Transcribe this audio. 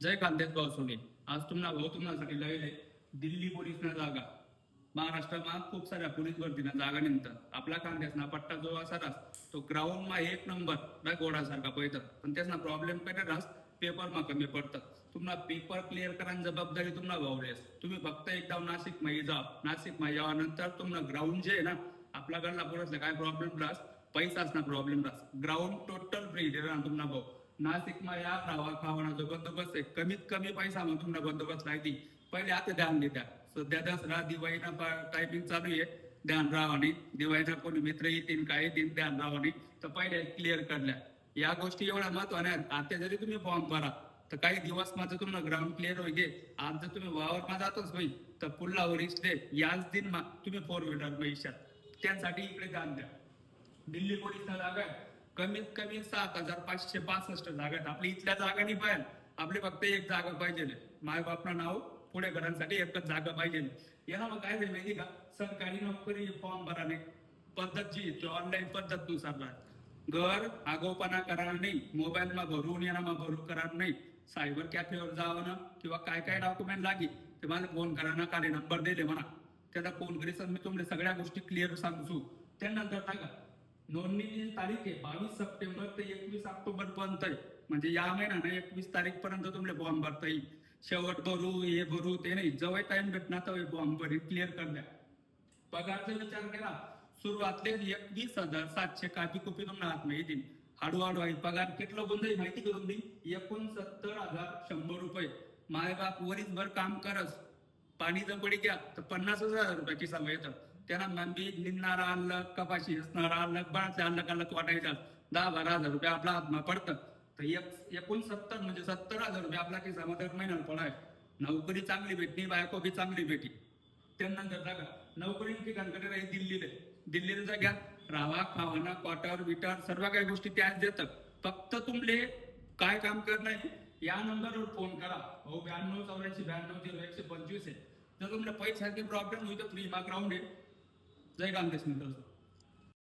जय खानदेश भाऊ सोनी. आज तुम्हाला लय दिल्ली पोलीसना जागा महाराष्ट्राમાં खूप साऱ्या पोलीस भरतीना जागा निघतात. आपला खानदेशना पट्टा जो असा तो ग्राउंडમાં एक नंबर घोडासारखा पळतात, पण त्याचा प्रॉब्लेम काय रास पेपरमा कमी पडतात. तुम्हाला पेपर क्लिअर करायची जबाबदारी तुम्हाला भावलेस. तुम्ही फक्त एकदा नाशिकमध्ये जा. नाशिकमध्ये यानंतर तुम्हाला ग्राउंड जे आहे ना आपल्याकडला पुढे काय प्रॉब्लेम रास पैसाच ना प्रॉब्लेम रास. ग्राउंड टोटल फ्री दे ना तुम्हाला भाऊ. नाशिकમાં या राहा खावानाचा बंदोबस्त आहे. कमीत कमी पैसा मग तुम्हाला बंदोबस्त राहते. पहिले आता ध्यान देत्या. सध्या दसरा दिवाळीना टायमिंग चालू आहे. ध्यान राहावानी दिवाळीचा कोणी मित्र येतील काय येतील ध्यान राहावानी तर पहिले क्लिअर करल्या. या गोष्टी एवढ्या महत्वाच्या आहेत. आता जरी तुम्ही फॉर्म भरा तर काही दिवस माझं तुम्हाला ग्राउंड क्लिअर होईल. आज जर तुम्ही वावरमा जातोच होईल तर पुढला वरिष्ठ दे याच दिन तुम्ही 4 व्हीलर भविष्यात त्यासाठी इकडे ध्यान द्या. दिल्ली पोलीसला जागा आहे कमीत कमी 7,565 जागा आहेत. आपली इथल्या जागा नाही पाहिजे. आपली फक्त एक जागा पाहिजे. माय बापना नाव पुढे घरांसाठी एकच जागा पाहिजे. याला मग काय माहिती का, सरकारी नोकरी फॉर्म भराने पद्धत जी ऑनलाईन पद्धत नुसार घर आगोपणा करणार नाही. मोबाईलમાં भरून येणार भरू करणार नाही. सायबर कॅफेवर जावं ना किंवा काय काय डॉक्युमेंट लागी ते मला फोन करा ना. खाली नंबर दिले म्हणा त्याला फोन करी मी तुम्हाला सगळ्या गोष्टी क्लिअर सांगू. त्यानंतर टाका नोंदणीची तारीख आहे 22 सप्टेंबर ते 21 ऑक्टोबर पर्यंत आहे. म्हणजे या महिन्याने 21 तारीख पर्यंत तुम्हाला फॉर्म भरता येईल. शेवट भरू हे भरू ते नाही. जवळ टाइम भेटणार तर फॉर्म भरी क्लिअर कर द्या. पगारचा विचार केला सुरुवातले 21,700 कापी कुपी तुम्हाला हातमध्ये येतील. हळूहळू आहे पगार कितलं बंद माहिती करून देईल. 69,100 रुपये. मायबाप वरीसभर काम करस पाणी जर पडी घ्या तर 50,000 रुपये किसा येतं. त्यांना मंबी निंदणारा आणलं कपाशी असणारा आणलं बाळाचे आणलं काढलं वाटायचं 10-12 हजार रुपये आपला हातमा पडतं. तर 69 म्हणजे 70,000 रुपये आपला किसामध्ये महिन्याला पडाय. नोकरी चांगली भेटली बायको बी चांगली भेटी. त्यानंतर जागा नोकरी ठिकाणकडे राहील दिल्लीला जाग्या राहा खावाना क्वार्टर विटर सर्व काही गोष्टी त्याच देतात. फक्त तुमले काय काम करणं या नंबरवर फोन करा. 92-84-92-125 आहे. जर तुम्हाला पैशाचे प्रॉब्लेम होईल तर फ्री मा ग्राउंड आहे. जय खानदेश मित्र.